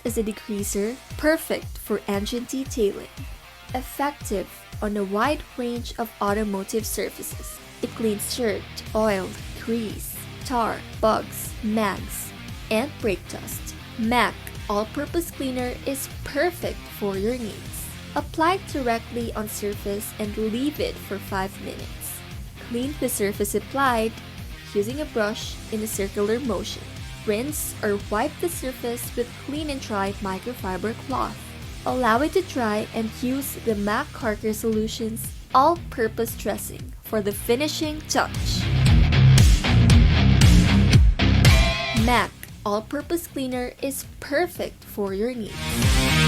Acts as a degreaser, perfect for engine detailing. Effective on a wide range of automotive surfaces. It cleans dirt, oil, grease, tar, bugs, mags, and brake dust. MAC All-Purpose Cleaner is perfect for your needs. Apply directly on surface and leave it for 5 minutes. Clean the surface applied using a brush in a circular motion. Rinse or wipe the surface with clean and dry microfiber cloth. Allow it to dry and use the MAC Carker Solutions all-purpose dressing for the finishing touch. MAC All-Purpose Cleaner is perfect for your needs.